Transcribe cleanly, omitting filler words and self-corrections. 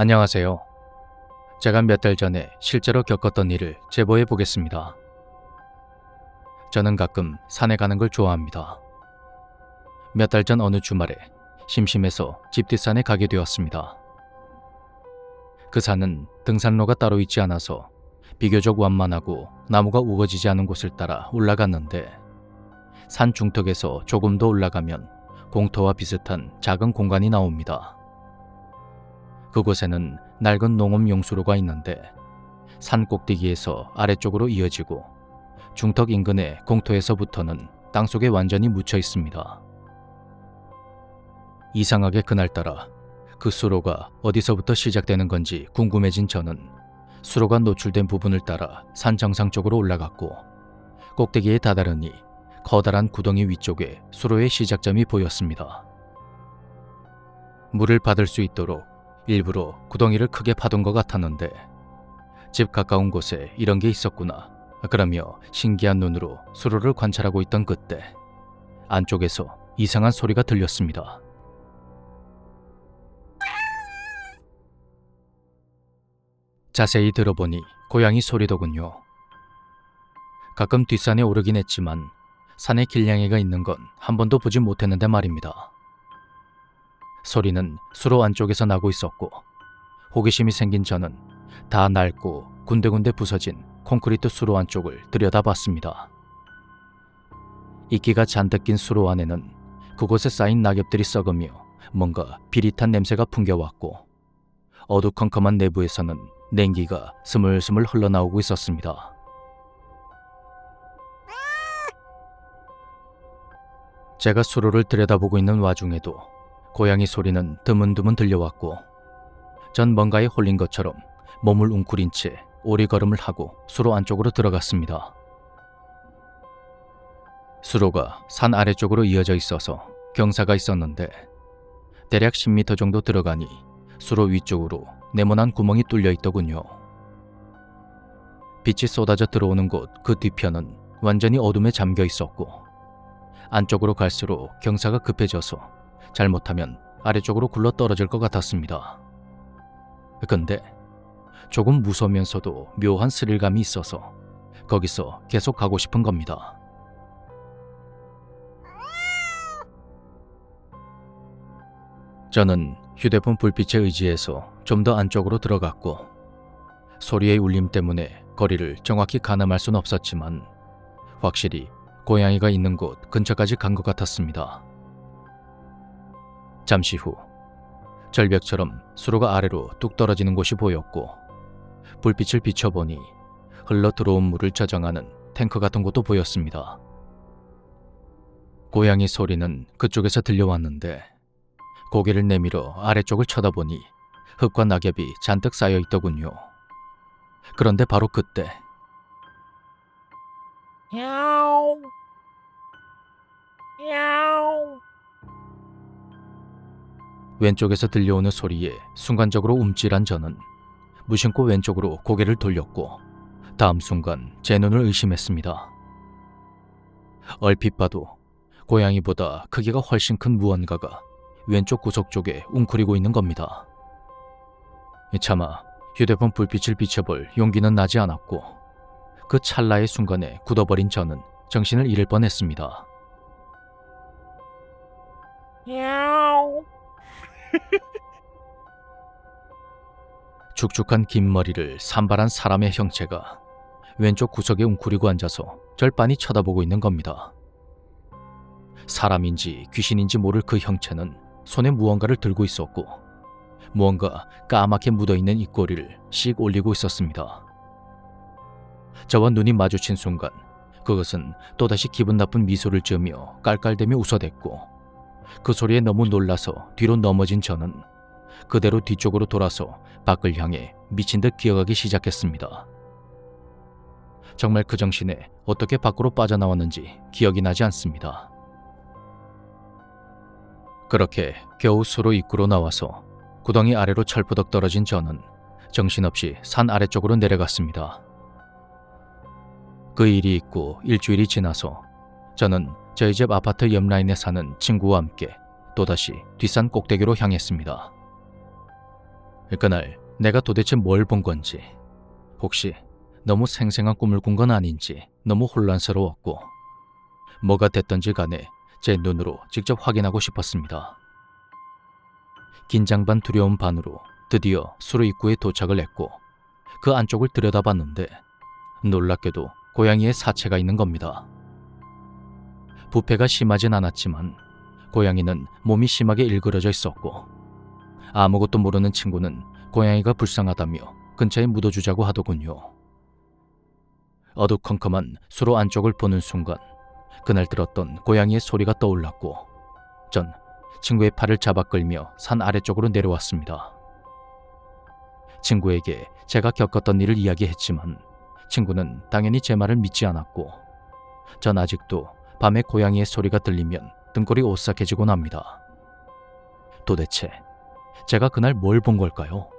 안녕하세요. 제가 몇 달 전에 실제로 겪었던 일을 제보해 보겠습니다. 저는 가끔 산에 가는 걸 좋아합니다. 몇 달 전 어느 주말에 심심해서 집 뒷산에 가게 되었습니다. 그 산은 등산로가 따로 있지 않아서 비교적 완만하고 나무가 우거지지 않은 곳을 따라 올라갔는데, 산 중턱에서 조금 더 올라가면 공터와 비슷한 작은 공간이 나옵니다. 그곳에는 낡은 농업 용수로가 있는데, 산 꼭대기에서 아래쪽으로 이어지고 중턱 인근의 공터에서부터는 땅속에 완전히 묻혀 있습니다. 이상하게 그날따라 그 수로가 어디서부터 시작되는 건지 궁금해진 저는 수로가 노출된 부분을 따라 산 정상 쪽으로 올라갔고, 꼭대기에 다다르니 커다란 구덩이 위쪽에 수로의 시작점이 보였습니다. 물을 받을 수 있도록 일부러 구덩이를 크게 파둔 것 같았는데, 집 가까운 곳에 이런 게 있었구나 그러며 신기한 눈으로 수로를 관찰하고 있던 그때 안쪽에서 이상한 소리가 들렸습니다. 자세히 들어보니 고양이 소리더군요. 가끔 뒷산에 오르긴 했지만 산에 길냥이가 있는 건 한 번도 보지 못했는데 말입니다. 소리는 수로 안쪽에서 나고 있었고, 호기심이 생긴 저는 다 낡고 군데군데 부서진 콘크리트 수로 안쪽을 들여다봤습니다. 이끼가 잔뜩 낀 수로 안에는 그곳에 쌓인 낙엽들이 썩으며 뭔가 비릿한 냄새가 풍겨왔고, 어두컴컴한 내부에서는 냉기가 스물스물 흘러나오고 있었습니다. 제가 수로를 들여다보고 있는 와중에도 고양이 소리는 드문드문 들려왔고, 전 뭔가에 홀린 것처럼 몸을 웅크린 채 오리걸음을 하고 수로 안쪽으로 들어갔습니다. 수로가 산 아래쪽으로 이어져 있어서 경사가 있었는데, 대략 10m 정도 들어가니 수로 위쪽으로 네모난 구멍이 뚫려 있더군요. 빛이 쏟아져 들어오는 곳 그 뒤편은 완전히 어둠에 잠겨 있었고, 안쪽으로 갈수록 경사가 급해져서 잘못하면 아래쪽으로 굴러 떨어질 것 같았습니다. 근데 조금 무서우면서도 묘한 스릴감이 있어서 거기서 계속 가고 싶은 겁니다. 저는 휴대폰 불빛에 의지해서 좀 더 안쪽으로 들어갔고, 소리의 울림 때문에 거리를 정확히 가늠할 수는 없었지만 확실히 고양이가 있는 곳 근처까지 간 것 같았습니다. 잠시 후 절벽처럼 수로가 아래로 뚝 떨어지는 곳이 보였고, 불빛을 비춰보니 흘러 들어온 물을 저장하는 탱크 같은 곳도 보였습니다. 고양이 소리는 그쪽에서 들려왔는데, 고개를 내밀어 아래쪽을 쳐다보니 흙과 낙엽이 잔뜩 쌓여 있더군요. 그런데 바로 그때 왼쪽에서 들려오는 소리에 순간적으로 움찔한 저는 무심코 왼쪽으로 고개를 돌렸고, 다음 순간 제 눈을 의심했습니다. 얼핏 봐도 고양이보다 크기가 훨씬 큰 무언가가 왼쪽 구석 쪽에 웅크리고 있는 겁니다. 차마 휴대폰 불빛을 비춰볼 용기는 나지 않았고, 그 찰나의 순간에 굳어버린 저는 정신을 잃을 뻔했습니다. 축축한 긴 머리를 산발한 사람의 형체가 왼쪽 구석에 웅크리고 앉아서 절 빤히 쳐다보고 있는 겁니다. 사람인지 귀신인지 모를 그 형체는 손에 무언가를 들고 있었고, 무언가 까맣게 묻어있는 입꼬리를 씩 올리고 있었습니다. 저와 눈이 마주친 순간 그것은 또다시 기분 나쁜 미소를 지으며 깔깔대며 웃어댔고, 그 소리에 너무 놀라서 뒤로 넘어진 저는 그대로 뒤쪽으로 돌아서 밖을 향해 미친 듯 기어가기 시작했습니다. 정말 그 정신에 어떻게 밖으로 빠져나왔는지 기억이 나지 않습니다. 그렇게 겨우 수로 입구로 나와서 구덩이 아래로 철부덕 떨어진 저는 정신없이 산 아래쪽으로 내려갔습니다. 그 일이 있고 일주일이 지나서 저는 저희 집 아파트 옆 라인에 사는 친구와 함께 또다시 뒷산 꼭대기로 향했습니다. 그날 내가 도대체 뭘 본 건지, 혹시 너무 생생한 꿈을 꾼 건 아닌지 너무 혼란스러웠고, 뭐가 됐던지 간에 제 눈으로 직접 확인하고 싶었습니다. 긴장 반 두려움 반으로 드디어 수로 입구에 도착을 했고, 그 안쪽을 들여다봤는데 놀랍게도 고양이의 사체가 있는 겁니다. 부패가 심하진 않았지만 고양이는 몸이 심하게 일그러져 있었고, 아무것도 모르는 친구는 고양이가 불쌍하다며 근처에 묻어주자고 하더군요. 어두컴컴한 수로 안쪽을 보는 순간 그날 들었던 고양이의 소리가 떠올랐고, 전 친구의 팔을 잡아 끌며 산 아래쪽으로 내려왔습니다. 친구에게 제가 겪었던 일을 이야기했지만 친구는 당연히 제 말을 믿지 않았고, 전 아직도 밤에 고양이의 소리가 들리면 등골이 오싹해지곤 합니다. 도대체 제가 그날 뭘 본 걸까요?